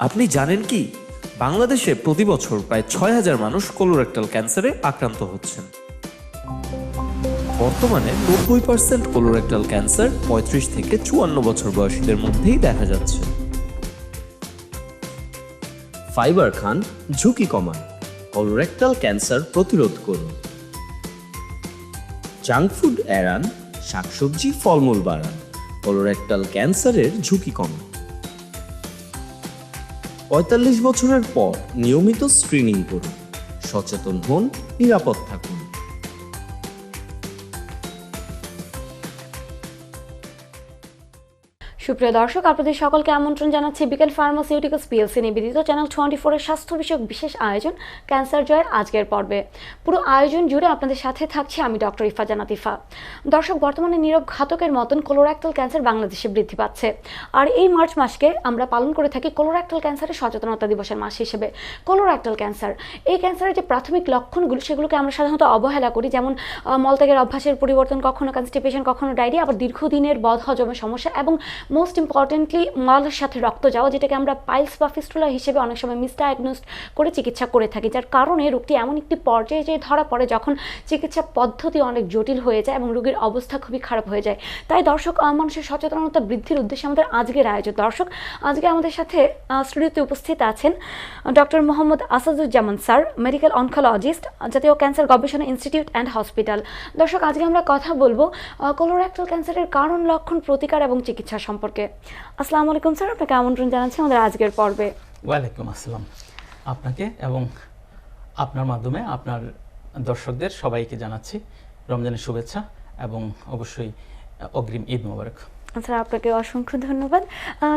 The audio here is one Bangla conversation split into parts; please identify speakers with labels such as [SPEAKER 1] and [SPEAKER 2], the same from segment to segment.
[SPEAKER 1] আপনি জানেন কি বাংলাদেশে প্রতি বছর প্রায় ৬,০০০ মানুষ কোলোরেক্টাল ক্যান্সারে আক্রান্ত হচ্ছেন। বর্তমানে ৯০% কোলোরেক্টাল ক্যান্সার ৩৫ থেকে ৫৪ বছর বয়সীদের মধ্যেই দেখা যাচ্ছে।
[SPEAKER 2] ফাইবার খান, ঝুঁকি কমান, কোলোরেক্টাল ক্যান্সার প্রতিরোধ করুন। জাঙ্ক ফুড এড়ান, শাকসবজি ফলমূল বাড়ান, কোলোরেক্টাল ক্যান্সারের ঝুঁকি কমান। ৪৫ বছরের পর নিয়মিত স্ক্রিনিং করুন। সচেতন হন, নিরাপদ থাকুন।
[SPEAKER 3] সুপ্রিয় দর্শক, আপনাদের সকলকে আমন্ত্রণ জানাচ্ছি বিকেল ফার্মাসিউটিক্যালস পিএলসি নিবেদিত চ্যানেল 24 এর স্বাস্থ্য বিষয়ক বিশেষ আয়োজন ক্যান্সার জয়ের আজকের পর্বে। পুরো আয়োজন জুড়ে আপনাদের সাথে থাকছি আমি ডক্টর ইফা জান্নাত ইফা। দর্শক, বর্তমানে নীরব ঘাতকের মতন কোলোরেক্টাল ক্যান্সার বাংলাদেশে বৃদ্ধি পাচ্ছে, আর এই মার্চ মাসকে আমরা পালন করে থাকি কোলোরেক্টাল ক্যান্সারের সচেতনতা দিবসের মাস হিসেবে। কোলোরেক্টাল ক্যান্সার, এই ক্যান্সারের যে প্রাথমিক লক্ষণগুলো সেগুলোকে আমরা সাধারণত অবহেলা করি, যেমন মলত্যাগের অভ্যাসের পরিবর্তন, কখনো কনস্টিপেশন, কখনো ডায়রিয়া, আবার দীর্ঘদিনের বদহজমের সমস্যা এবং মোস্ট ইম্পর্টেন্টলি মলের সাথে রক্ত যাওয়া, যেটাকে আমরা পাইলস বা ফিস্টুলা হিসেবে অনেক সময় মিসডায়াগনোসড করে চিকিৎসা করে থাকি, যার কারণে রোগটি এমন একটি পর্যায়ে যে ধরা পড়ে যখন চিকিৎসা পদ্ধতি অনেক জটিল হয়ে যায় এবং রোগীর অবস্থা খুবই খারাপ হয়ে যায়। তাই দর্শক, মানুষের সচেতনতা বৃদ্ধির উদ্দেশ্যে আমাদের আজকের আয়োজন। দর্শক, আজকে আমাদের সাথে স্টুডিওতে উপস্থিত আছেন doctor Mohammad Asaduzzaman sir, medical oncologist, জাতীয় ক্যান্সার গবেষণা ইনস্টিটিউট অ্যান্ড হসপিটাল। দর্শক, আজকে আমরা কথা বলবো কোলোরেক্টাল ক্যান্সারের কারণ, লক্ষণ, প্রতিকার এবং চিকিৎসা সম্পর্কে। আসসালামু আলাইকুম স্যার, আপনাকে আমন্ত্রণ জানাচ্ছি আমাদের আজকের পর্বে।
[SPEAKER 4] ওয়ালাইকুম আসসালাম আপনাকে এবং আপনার মাধ্যমে আপনার দর্শকদের সবাইকে জানাচ্ছি রমজানের শুভেচ্ছা এবং অবশ্যই অগ্রিম ঈদ মোবারক।
[SPEAKER 3] স্যার, আপনাকে অসংখ্য ধন্যবাদ।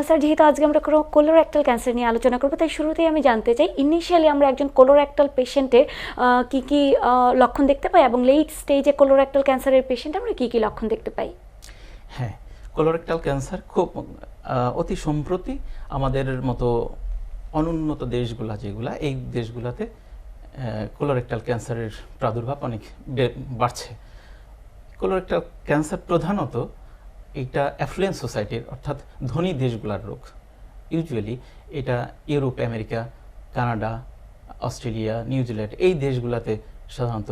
[SPEAKER 3] স্যার, যেহেতু আজকে আমরা কোলোরেক্টাল ক্যান্সার নিয়ে আলোচনা করবো, তাই শুরুতেই আমি জানতে চাই, ইনিশিয়ালি আমরা একজন কোলোরেক্টাল পেশেন্টের কী কী লক্ষণ দেখতে পাই এবং লেট স্টেজে কোলোরেক্টাল ক্যান্সারের পেশেন্ট আমরা কী কী লক্ষণ দেখতে পাই?
[SPEAKER 4] হ্যাঁ, কোলোরেক্টাল ক্যান্সার খুব অতি সম্প্রতি আমাদের মতো অনুন্নত দেশগুলা যেগুলা, এই দেশগুলাতে কোলোরেক্টাল ক্যান্সারের প্রাদুর্ভাব অনেক বাড়ছে। কোলোরেক্টাল ক্যান্সার প্রধানত এটা অ্যাফ্লুয়েন্ট সোসাইটির অর্থাৎ ধনী দেশগুলোর রোগ। ইউজুয়ালি এটা Europe, America, Canada, Australia, New Zealand এই দেশগুলোতে সাধারণত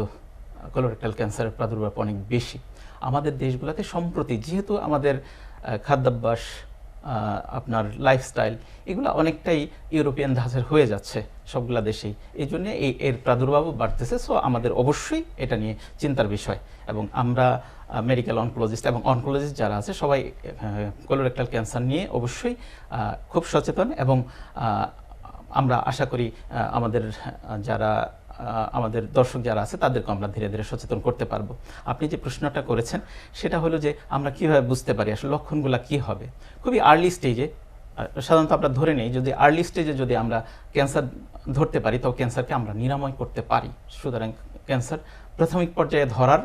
[SPEAKER 4] কোলোরেক্টাল ক্যান্সারের প্রাদুর্ভাব অনেক বেশি। আমাদের দেশগুলোতে সম্প্রতি যেহেতু আমাদের খাদ্যাভ্যাস, আপনার লাইফস্টাইল এগুলো অনেকটাই ইউরোপিয়ান ধাঁচের হয়ে যাচ্ছে সবগুলা দেশেই, এই জন্য এর প্রাদুর্ভাবও বাড়তেছে। সো আমাদের অবশ্যই এটা নিয়ে চিন্তার বিষয় এবং আমরা মেডিকেল অনকোলজিস্ট এবং অনকোলজিস্ট যারা আছে সবাই কোলোরেক্টাল ক্যান্সার নিয়ে অবশ্যই খুব সচেতন এবং আমরা আশা করি আমাদের দর্শক যারা আছে তাদেরকে আমরা ধীরে ধীরে সচেতন করতে পারবো। আপনি যে প্রশ্নটা করেছেন সেটা হলো যে আমরা কিভাবে বুঝতে পারি আসলে লক্ষণগুলো কি হবে। খুবই আর্লি স্টেজে সাধারণত আমরা ধরে নেই, যদি আর্লি স্টেজে যদি আমরা ক্যান্সার ধরতে পারি তো ক্যান্সারকে আমরা নিরাময় করতে পারি। সুতরাং ক্যান্সার প্রাথমিক পর্যায়ে ধরার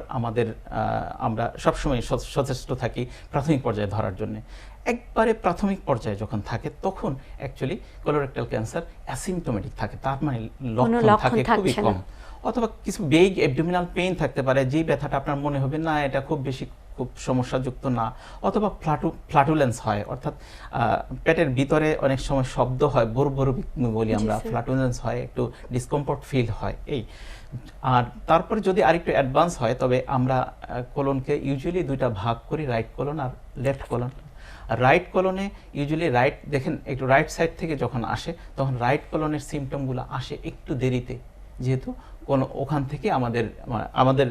[SPEAKER 4] আমরা সবসময় সচেষ্ট থাকি প্রাথমিক পর্যায়ে ধরার জন্য। একবারে প্রাথমিক পর্যায়ে যখন থাকে তখন অ্যাকচুয়ালি কোলোরেক্টাল ক্যান্সার অ্যাসিমটোমেটিক থাকে, তার মানে লক্ষণ থাকে খুবই কম, অথবা কিছু বেগ অ্যাবডোমিনাল পেইন থাকতে পারে, যেই ব্যথাটা আপনার মনে হবে না এটা খুব সমস্যাযুক্ত না, অথবা ফ্লাটুলেন্স হয়, অর্থাৎ পেটের ভিতরে অনেক সময় শব্দ হয়, বোর বলি আমরা, ফ্লাটুলেন্স হয়, একটু ডিসকমফর্ট ফিল হয় এই। আর তারপরে যদি আরেকটু অ্যাডভান্স হয় তবে আমরা কোলনকে ইউজুয়ালি দুইটা ভাগ করি, রাইট কোলন আর লেফট কোলন। রাইট কোলনে ইউজুয়ালি দেখেন একটু রাইট সাইড থেকে যখন আসে তখন রাইট কোলনের সিমটমগুলো আসে একটু দেরিতে, যেহেতু ওখান থেকে আমাদের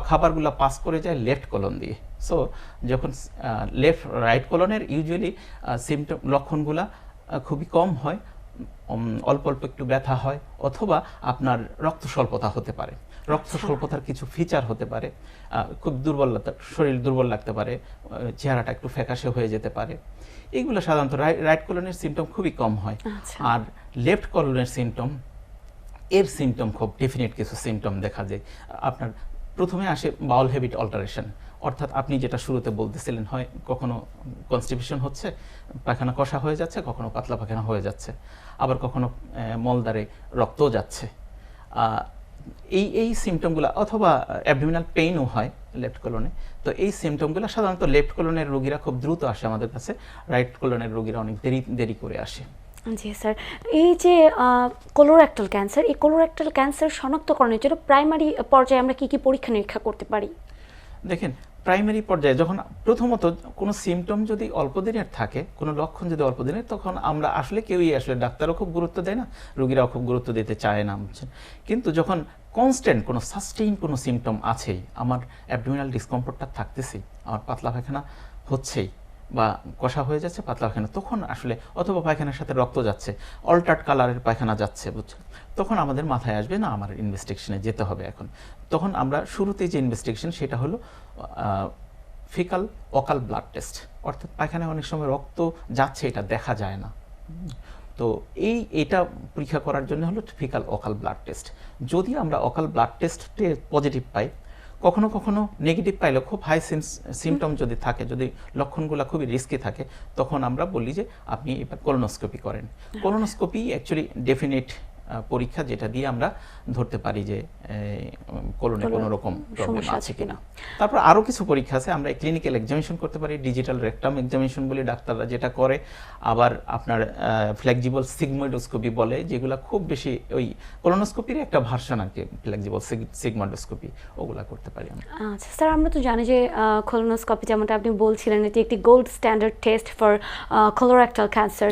[SPEAKER 4] খাবারগুলো পাস করে যায় লেফট কোলন দিয়ে। সো যখন রাইট কোলনের ইউজুয়ালি সিমটম লক্ষণগুলা খুবই কম হয়, অল্প অল্প একটু ব্যথা হয়, অথবা আপনার রক্ত স্বল্পতা হতে পারে। রক্ত স্বল্পতার কিছু ফিচার হতে পারে, খুব দুর্বলতা, শরীর দুর্বল লাগতে পারে, চেহারাটা একটু ফ্যাকাশে হয়ে যেতে পারে। এইগুলো সাধারণত রাইট কোলনের সিমটম খুবই কম হয়। আর লেফট কোলনের সিমটম খুব ডেফিনেট কিছু সিমটম দেখা যায়। আপনার প্রথমে আসে বাউল হ্যাবিট অল্টারেশন, অর্থাৎ আপনি যেটা শুরুতে বলতেছিলেন, হয় কখনো কনস্টিপেশন হচ্ছে, পায়খানা কষা হয়ে যাচ্ছে, কখনো পাতলা পায়খানা হয়ে যাচ্ছে, আবার কখনো মলদ্বারে রক্তও যাচ্ছে। এই সিমটমগুলো অথবা অ্যাবডোমিনাল পেইনও হয় লেফট কোলনে। তো এই সিমটমগুলো সাধারণত লেফট কোলনের রোগীরা খুব দ্রুত আসে আমাদের কাছে, রাইট কোলনের রোগীরা অনেক দেরি করে আসে।
[SPEAKER 3] জি স্যার, এই যে কোলোরেক্টাল ক্যান্সার, এই কোলোরেক্টাল ক্যান্সার শনাক্তকরণের জন্য প্রাইমারি পর্যায়ে আমরা কি কি পরীক্ষা নিরীক্ষা করতে পারি?
[SPEAKER 4] দেখেন, প্রাইমারি পর্যায়ে যখন প্রথমত কোনো সিমটম যদি অল্প দিনের থাকে, কোনো লক্ষণ যদি অল্প দিনের, তখন আমরা আসলে কেউই আসলে ডাক্তারও খুব গুরুত্ব দেয় না, রোগীরাও খুব গুরুত্ব দিতে চায় না, বুঝছেন। কিন্তু যখন কনস্ট্যান্ট কোনো সাস্টেইন কোনো সিমটম আছেই, আমার অ্যাবডোমিনাল ডিসকমফোর্টটা থাকতেছেই, আমার পাতলা পায়খানা হচ্ছেই বা কষা হয়ে যাচ্ছে পাতলা পায়খানা, তখন আসলে অথবা পায়খানার সাথে রক্ত যাচ্ছে, অল্টার্ড কালারের পায়খানা যাচ্ছে, বুঝছেন, তখন আমাদের মাথায় আসবে না আমার ইনভেস্টিগেশনে যেতে হবে এখন। তখন আমরা শুরুতেই যে ইনভেস্টিগেশন সেটা হলো ফিকাল অকাল ব্লাড টেস্ট, অর্থাৎ পায়খানায় অনেক সময় রক্ত যাচ্ছে এটা দেখা যায় না। তো এটা পরীক্ষা করার জন্য হলো ফিকাল অকাল ব্লাড টেস্ট। যদি আমরা অকাল ব্লাড টেস্টে পজিটিভ পাই, কখনো কখনো নেগেটিভ পাইলে, খুব হাই সিমটম যদি থাকে, যদি লক্ষণগুলো খুবই রিস্কি থাকে, তখন আমরা বলি যে আপনি এবার কোলোনোস্কোপি করেন। কোলোনোস্কোপি অ্যাকচুয়ালি ডেফিনিট পরীক্ষা, যেটা দিয়ে আমরা ধরতে পারি যে কোলনে কোনো রকম প্রবলেম আছে কিনা। তারপর আরও কিছু পরীক্ষা আছে, আমরা ক্লিনিক্যাল এক্সামিনেশন করতে পারি, ডিজিটাল রেকটাম এক্সামিনেশন বলি ডাক্তাররা যেটা করে, আবার আপনার ফ্লেক্সিবল সিগময়েডোস্কোপি বলে, যেগুলো খুব বেশি ওই কোলোনোস্কোপির একটা ভার্সন আর কি, ফ্লেক্সিবল সিগময়েডোস্কোপি, ওগুলা করতে পারি আমরা।
[SPEAKER 3] আচ্ছা স্যার, আমরা তো জানি যে কোলোনোস্কোপি, যেমনটা আপনি বলছিলেন, এটি একটি gold standard test for colorectal cancer.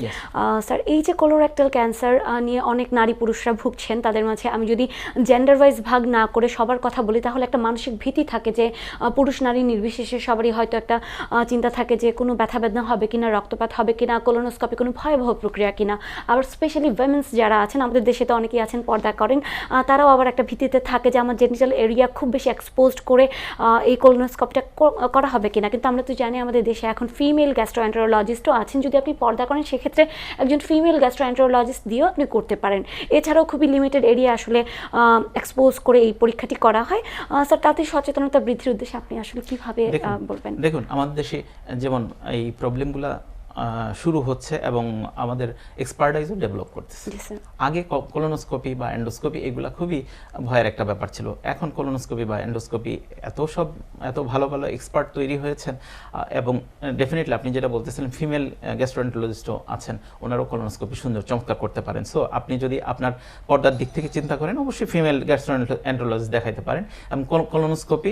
[SPEAKER 3] Sir, এই যে কোলোরেক্টাল ক্যান্সার নিয়ে অনেক নারী পুরুষরা ভুগছেন, তাদের মাঝে আমি যদি জেন্ডার ওয়াইজ ভাগ না করে সবার কথা বলি, তাহলে একটা মানসিক ভীতি থাকে যে পুরুষ নারী নির্বিশেষে সবারই হয়তো একটা চিন্তা থাকে যে কোনো ব্যথা বেদনা হবে কিনা, রক্তপাত হবে কিনা, কোলোনোস্কোপি কোনো ভয়াবহ প্রক্রিয়া কিনা। আবার স্পেশালি উইমেন্স যারা আছেন, আমাদের দেশে তো অনেকেই আছেন পর্দা করেন, তারাও আবার একটা ভীতিতে থাকে যে আমার জেনিটাল এরিয়া খুব বেশি এক্সপোজড করে এই কোলোনোস্কোপিটা করা হবে কিনা। কিন্তু আমরা তো জানি আমাদের দেশে এখন ফিমেল গ্যাস্ট্রোএন্টারোলজিস্টও আছেন, যদি আপনি পর্দা করেন সেক্ষেত্রে একজন ফিমেল গ্যাস্ট্রোএন্টারোলজিস্ট দিয়েও আপনি করতে পারেন। এছাড়াও খুবই লিমিটেড এরিয়া আসলে এক্সপোজ করে এই পরীক্ষাটি করা হয়। স্যার, তাতে সচেতনতা বৃদ্ধির উদ্দেশ্যে আপনি আসলে কিভাবে বলবেন?
[SPEAKER 4] দেখুন, আমাদের দেশে যেমন এই প্রবলেমগুলা শুরু হচ্ছে এবং আমাদের এক্সপার্টাইজও ডেভেলপ করতেছে। আগে কোলোনোস্কোপি বা এন্ডোস্কোপি এগুলা খুবই ভয়ের একটা ব্যাপার ছিল, এখন কোলোনোস্কোপি বা এন্ডোস্কোপি এত ভালো ভালো এক্সপার্ট তৈরি হয়েছেন, এবং ডেফিনেটলি আপনি যেটা বলতেছিলেন ফিমেল গ্যাস্ট্রোএন্টারোলজিস্টও আছেন, ওনারও কোলোনোস্কোপি সুন্দর চমৎকার করতে পারেন। সো আপনি যদি আপনার পর্দার দিক থেকে চিন্তা করেন, অবশ্যই ফিমেল গ্যাস্ট্রোএন্টারোলজিস্ট দেখাইতে পারেন। এবং কোলোনোস্কোপি,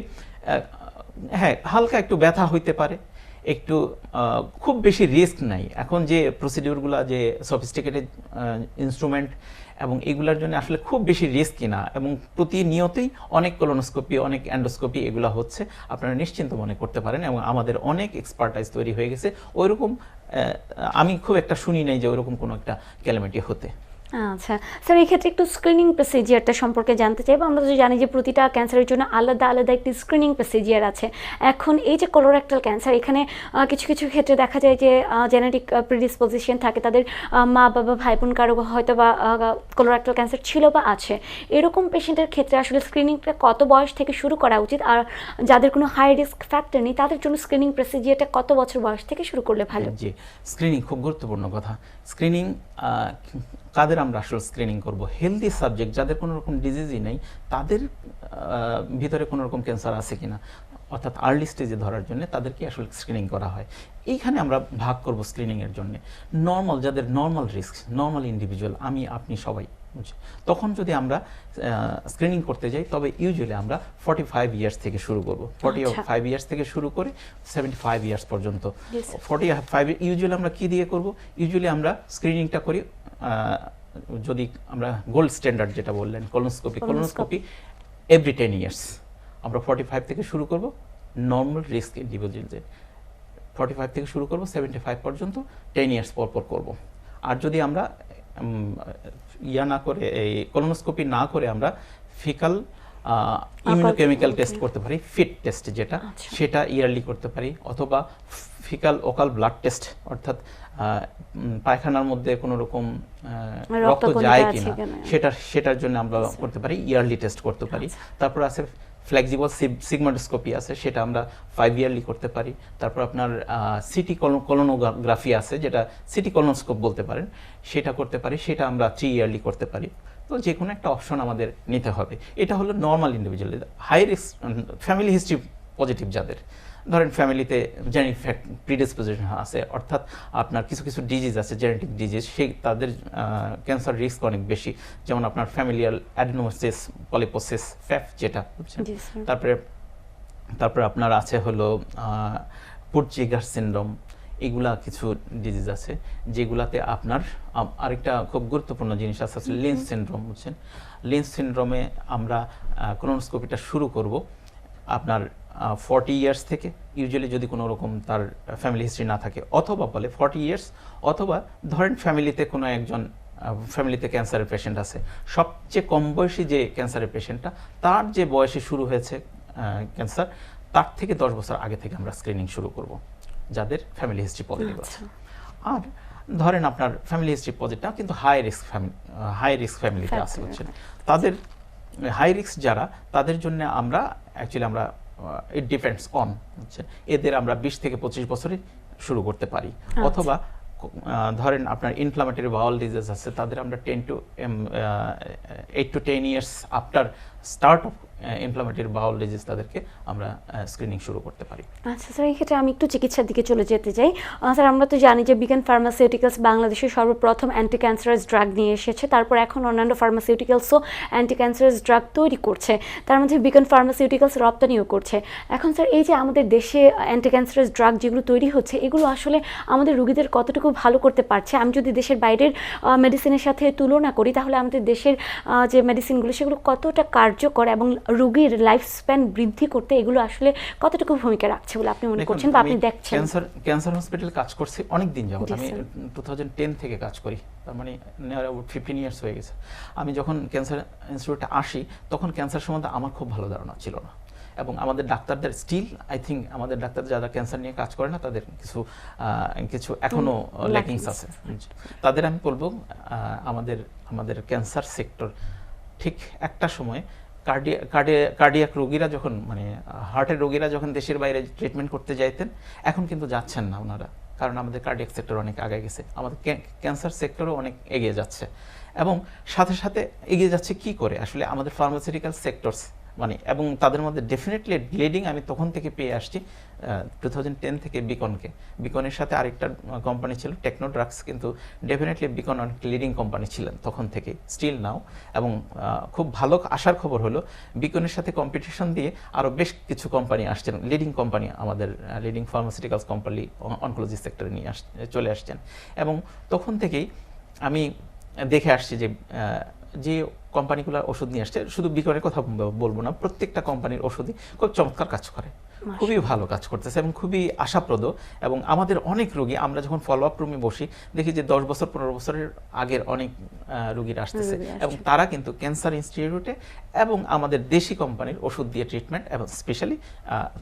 [SPEAKER 4] হ্যাঁ, হালকা একটু ব্যথা হইতে পারে, একটু খুব বেশি রিস্ক নাই। এখন যে প্রসিডিউরগুলো, যে সফিস্টিকেটেড ইনস্ট্রুমেন্ট, এবং এগুলোর জন্য আসলে খুব বেশি রিস্কি না, এবং প্রতিনিয়তই অনেক কোলোনোস্কোপি, অনেক এন্ডোস্কোপি এগুলো হচ্ছে, আপনারা নিশ্চিন্ত মনে করতে পারেন। এবং আমাদের অনেক এক্সপার্টাইজ তৈরি হয়ে গেছে, ওইরকম আমি খুব একটা শুনি নাই যে ওইরকম কোনো একটা ক্যালামিটি হতে।
[SPEAKER 3] আচ্ছা স্যার, এই ক্ষেত্রে একটু স্ক্রিনিং প্রসিজিয়ারটা সম্পর্কে জানতে চাইবো। আমরা তো জানি যে প্রতিটা ক্যান্সারের জন্য আলাদা আলাদা একটি স্ক্রিনিং প্রসিজিয়ার আছে। এখন এই যে কোলোরেক্টাল ক্যান্সার, এখানে কিছু কিছু ক্ষেত্রে দেখা যায় যে জেনেটিক প্রিডিসপোজিশন থাকে, তাদের মা বাবা ভাই বোন কারো হয়তো বা কোলোরেক্টাল ক্যান্সার ছিল বা আছে, এরকম পেশেন্টের ক্ষেত্রে আসলে স্ক্রিনিংটা কত বয়স থেকে শুরু করা উচিত? আর যাদের কোনো হাই রিস্ক ফ্যাক্টর নেই, তাদের জন্য স্ক্রিনিং প্রসিজিয়ারটা কত বছর বয়স থেকে শুরু করলে ভালো?
[SPEAKER 4] জি, স্ক্রিনিং খুব গুরুত্বপূর্ণ কথা। স্ক্রিনিং কাদের আমরা আসলে স্ক্রিনিং করব? হেলদি সাবজেক্ট, যাদের কোনো রকম ডিজিজই নেই, তাদের ভিতরে কোনো রকম ক্যান্সার আছে কিনা, অর্থাৎ আর্লি স্টেজে ধরার জন্য তাদেরকে আসলে স্ক্রিনিং করা হয়। এইখানে আমরা ভাগ করব স্ক্রিনিংয়ের জন্য নর্মাল, যাদের নর্মাল রিস্ক, নর্মাল ইন্ডিভিজুয়াল, আমি আপনি সবাই, তখন যদি আমরা স্ক্রিনিং করতে যাই, তবে ইউজুয়ালি আমরা 45 ইয়ার্স থেকে শুরু করব। 45 ইয়ার্স থেকে শুরু করে 75 ইয়ার্স পর্যন্ত। 45 ইউজুয়ালি আমরা কি দিয়ে করব? ইউজুয়ালি আমরা স্ক্রিনিংটা করি, যদি আমরা গোল্ড স্ট্যান্ডার্ড যেটা বললেন কোলোনোস্কোপি এভরি 10 ইয়ার্স। আমরা 45 থেকে শুরু করব নর্মাল রিস্ক ইন্ডিভিজুয়ালদের, 45 থেকে শুরু করব 75 পর্যন্ত 10 ইয়ার্স পর পর করব। আর যদি আমরা না করে, এই কোলোনোস্কোপি না করে আমরা ফিকাল ইমিউনোকেমিক্যাল টেস্ট করতে পারি, ফিট টেস্ট যেটা, সেটা ইয়ারলি করতে পারি, অথবা ফিকাল ওকাল ব্লাড টেস্ট, অর্থাৎ পায়খানার মধ্যে কোনো রকম রক্ত যায় কিনা সেটার জন্য আমরা করতে পারি, ইয়ারলি টেস্ট করতে পারি। তারপর আছে ফ্লেক্সিবল সিগময়েডোস্কোপি আছে, সেটা আমরা 5 ইয়ারলি করতে পারি। তারপর আপনার সিটি কলোনোগ্রাফি আছে, যেটা সিটি কলোনোস্কোপ বলতে পারেন, সেটা করতে পারি, সেটা আমরা 3 ইয়ারলি করতে পারি। তো যে কোনো একটা অপশন আমাদের নিতে হবে। এটা হলো normal individual. High risk family history positive যাদের, ধরেন ফ্যামিলিতে জেনেটিক প্রিডিসপোজিশন আছে, অর্থাৎ আপনার কিছু কিছু ডিজিজ আছে, জেনেটিক ডিজিজ, সেই তাদের ক্যান্সার রিস্ক অনেক বেশি। যেমন আপনার ফ্যামিলিয়াল অ্যাডিনোসিস পলিপোসিস ফ্যাফ যেটা বুঝছেন,
[SPEAKER 3] জি, স্যার।
[SPEAKER 4] তারপরে আপনার আছে হলো পুটজিগার সিনড্রোম, এগুলা কিছু ডিজিজ আছে যেগুলাতে আপনার আরেকটা খুব গুরুত্বপূর্ণ জিনিস আছে লিন্স সিনড্রোম বুঝছেন। লিন্স সিনড্রোমে আমরা কোলোনোস্কোপিটা শুরু করব আপনার 40 ইয়ার্স থেকে, ইউজুয়ালি যদি কোনো রকম তার ফ্যামিলি হিস্ট্রি না থাকে, অথবা বলে 40 ইয়ার্স, অথবা ধরেন ফ্যামিলিতে কোনো একজন ফ্যামিলিতে ক্যান্সারের পেশেন্ট আছে, সবচেয়ে কম বয়সী যে ক্যান্সারের পেশেন্টটা, তার যে বয়সে শুরু হয়েছে ক্যান্সার, তার থেকে 10 বছর আগে থেকে আমরা স্ক্রিনিং শুরু করব যাদের ফ্যামিলি হিস্ট্রি পজিটিভ আছে। আর ধরেন আপনার ফ্যামিলি হিস্ট্রি পজিটিভ কিন্তু হাই রিস্ক ফ্যামিলিতে আছে বুঝছেন, তাদের হাই রিস্ক যারা, তাদের জন্য আমরা ইট ডিপেন্ডস অন হচ্ছে, এদের আমরা 20 থেকে 25 বছরে শুরু করতে পারি। অথবা ধরেন আপনার ইনফ্লামেটরি বাউল ডিজিজ আছে, তাদের আমরা 8 to 10 years after start of inflammatory bowel disease তাদেরকে আমরা স্ক্রিনিং শুরু করতে পারি।
[SPEAKER 3] আচ্ছা স্যার, এই ক্ষেত্রে আমি একটু চিকিৎসার দিকে চলে যেতে চাই। স্যার, আমরা তো জানি যে বিজ্ঞান ফার্মাসিউটিক্যালস বাংলাদেশে সর্বপ্রথম অ্যান্টি ক্যান্সারাস ড্রাগ নিয়ে এসেছে, তারপর এখন অন্যান্য ফার্মাসিউটিক্যালসও অ্যান্টি ক্যান্সারাস ড্রাগ তৈরি করছে, তার মধ্যে বিজ্ঞান ফার্মাসিউটিক্যালস রপ্তানিও করছে। এখন স্যার, এই যে আমাদের দেশে অ্যান্টি ক্যান্সারাস ড্রাগ যেগুলো তৈরি হচ্ছে, এগুলো আসলে আমাদের রোগীদের কতটুকু ভালো করতে পারছে? আমি যদি দেশের বাইরের মেডিসিনের সাথে তুলনা করি, তাহলে আমাদের দেশের যে মেডিসিনগুলো সেগুলো কতটা কার্যকর এবং রোগীর লাইফ স্প্যান বৃদ্ধি করতে এগুলো আসলে কতটুকু ভূমিকা রাখছে বলে আপনি মনে করছেন বা আপনি দেখছেন?
[SPEAKER 4] ক্যান্সার হসপিটালে কাজ করছি অনেক দিন যাবত, আমি 2010 থেকে কাজ করি, তার মানে 15 ইয়ার্স হয়ে গেছে। আমি যখন ক্যান্সার ইনস্টিটিউটে আসি, তখন ক্যান্সার সম্বন্ধে আমার খুব ভালো ধারণা ছিল না, এবং আমাদের ডাক্তারদের স্টিল আই থিঙ্ক আমাদের ডাক্তার যারা ক্যান্সার নিয়ে কাজ করে না, তাদের কিছু এখনো ল্যাকিংস আছে। তাদের আমি বলবো আমাদের ক্যান্সার সেক্টর ঠিক একটা সময় কার্ডিয়াক রোগীরা যখন, মানে হার্টের রোগীরা যখন দেশের বাইরে ট্রিটমেন্ট করতে যাইতেন, এখন কিন্তু যাচ্ছেন না ওনারা, কারণ আমাদের কার্ডিয়াক সেক্টর অনেক আগে গেছে, আমাদের ক্যান্সার সেক্টরও অনেক এগিয়ে যাচ্ছে। এবং সাথে সাথে এগিয়ে যাচ্ছে কি করে আসলে আমাদের ফার্মাসিউটিক্যাল সেক্টরস, মানে এবং তাদের মধ্যে ডেফিনেটলি লিডিং আমি তখন থেকে পেয়ে আসছি 2010 থেকে বিকনের সাথে আরেকটা কোম্পানি ছিল টেকনো ড্রাগস, কিন্তু ডেফিনেটলি বিকন অনেক লিডিং কোম্পানি ছিলেন তখন থেকে, স্টিল নাও। এবং খুব ভালো আসার খবর হলো বিকনের সাথে কম্পিটিশন দিয়ে আরও বেশ কিছু কোম্পানি আসছেন, লিডিং কোম্পানি, আমাদের লিডিং ফার্মাসিউটিক্যালস কোম্পানি অনকোলজি সেক্টরে নিয়ে চলে আসছেন। এবং তখন থেকেই আমি দেখে আসছি যে কোম্পানিগুলোর ওষুধ নিয়ে আসছে, শুধু বিকনের কথা বলবো না, প্রত্যেকটা কোম্পানির ওষুধই খুব চমৎকার কাজ করে, খুবই ভালো কাজ করতেছে এবং খুবই আশাপ্রদ। এবং আমাদের অনেক রোগী, আমরা যখন ফলো আপ রুমে বসি, দেখি যে 10 বছর 15 বছরের আগের অনেক রোগীরা আসতেছে, এবং তারা কিন্তু ক্যান্সার ইনস্টিটিউটে এবং আমাদের দেশি কোম্পানির ওষুধ দিয়ে ট্রিটমেন্ট, এবং স্পেশালি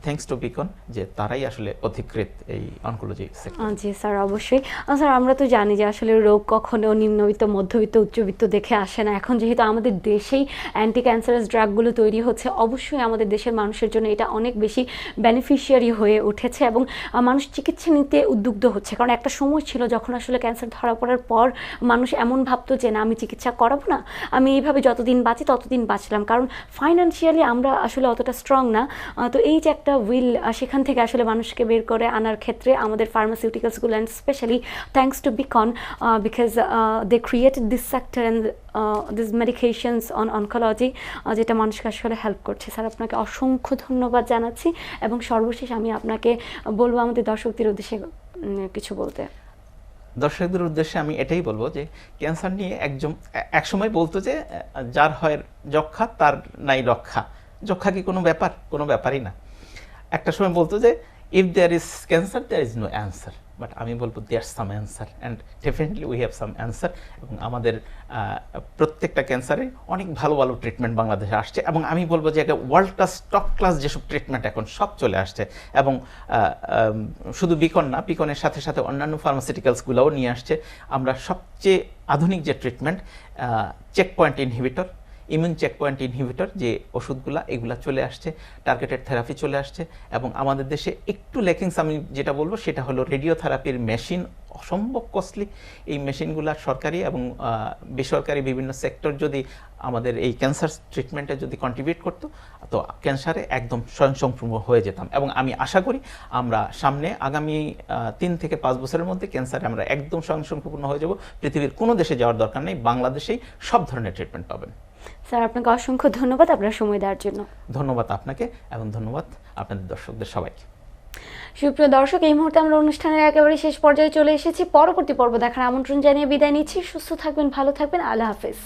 [SPEAKER 4] থ্যাঙ্কস টু বিকন, যে তারাই আসলে অধিকৃত এই অনকোলজি সেক্টর।
[SPEAKER 3] জি স্যার, অবশ্যই। স্যার, আমরা তো জানি যে আসলে রোগ কখনো নিম্নবিত্ত, মধ্যবিত্ত, উচ্চবিত্ত দেখে আসে না। এখন যেহেতু আমাদের দেশেই অ্যান্টি ক্যান্সারাস ড্রাগগুলো তৈরি হচ্ছে, অবশ্যই আমাদের দেশের মানুষের জন্য এটা অনেক বেশি বেনিফিশিয়ারি হয়ে উঠেছে এবং মানুষ চিকিৎসা নিতে উদ্বুদ্ধ হচ্ছে। কারণ একটা সময় ছিল যখন আসলে ক্যান্সার ধরা পড়ার পর মানুষ এমন ভাবতো যে না, আমি চিকিৎসা করাবো না, আমি এইভাবে যতদিন বাঁচি ততদিন বাঁচলাম, কারণ ফাইন্যান্সিয়ালি আমরা আসলে অতটা স্ট্রং না। তো এই যে একটা উইল, সেখান থেকে আসলে মানুষকে বের করে আনার ক্ষেত্রে আমাদের ফার্মাসিউটিক্যালসগুলো, and specially thanks to Beacon, because they created this sector and this medications on oncology, যেটা মানুষকে আসলে হেল্প করছে। স্যার, আপনাকে অসংখ্য ধন্যবাদ জানাচ্ছি, এবং সর্বশেষ আমি আপনাকে বলবো আমাদের দর্শকদের উদ্দেশ্যে কিছু বলতে।
[SPEAKER 4] দর্শকদের উদ্দেশ্যে আমি এটাই বলবো যে ক্যান্সার নিয়ে এক সময় বলতো যে যার হয় যক্ষা তার নাই রক্ষা। যক্ষা কি কোনো ব্যাপার? কোনো ব্যাপারই না। একটা সময় বলতো যে if there is cancer there is no answer, but আমি বলবো there some answer, and definitely we have some answer. এবং আমাদের প্রত্যেকটা ক্যান্সারে অনেক ভালো ভালো ট্রিটমেন্ট বাংলাদেশে আসছে, এবং আমি বলবো যে একটা ওয়ার্ল্ড ক্লাস, টপ ক্লাস যেসব ট্রিটমেন্ট এখন সব চলে আসছে। এবং শুধু বিকন না, বিকনের সাথে সাথে অন্যান্য ফার্মাসিউটিক্যালসগুলোও নিয়ে আসছে। আমরা সবচেয়ে আধুনিক যে treatment, check point inhibitor, immune checkpoint inhibitor যে ওষুধগুলা এগুলা চলে আসছে, টার্গেটেড থেরাপি চলে আসছে, এবং আমাদের দেশে একটু লেকিংস আমি যেটা বলবো সেটা হলো রেডিওথেরাপির মেশিন অসম্ভব কস্টলি। এই মেশিনগুলা সরকারি এবং বেসরকারি বিভিন্ন সেক্টর যদি আমাদের এই ক্যান্সার ট্রিটমেন্টে যদি কন্ট্রিবিউট করতো, তো ক্যান্সারে একদম স্বয়ংসম্পূর্ণ হয়ে যেতাম। এবং আমি আশা করি আমরা সামনে আগামী 3 থেকে 5 বছরের মধ্যে ক্যান্সারে আমরা একদম স্বয়ংসম্পূর্ণ হয়ে যাব। পৃথিবীর কোনো দেশে যাওয়ার দরকার নেই, বাংলাদেশেই সব ধরনের ট্রিটমেন্ট পাবেন।
[SPEAKER 3] স্যার আপনাকে অসংখ্য ধন্যবাদ আপনার সময় দেওয়ার জন্য।
[SPEAKER 4] ধন্যবাদ আপনাকে এবং ধন্যবাদ আপনাদের দর্শকদের সবাইকে।
[SPEAKER 3] সুপ্রিয় দর্শক, এই মুহূর্তে আমরা অনুষ্ঠানের একেবারে শেষ পর্যায়ে চলে এসেছি। পরবর্তী পর্ব দেখার আমন্ত্রণ জানিয়ে বিদায় নিচ্ছি। সুস্থ থাকবেন, ভালো থাকবেন, আল্লাহ হাফেজ।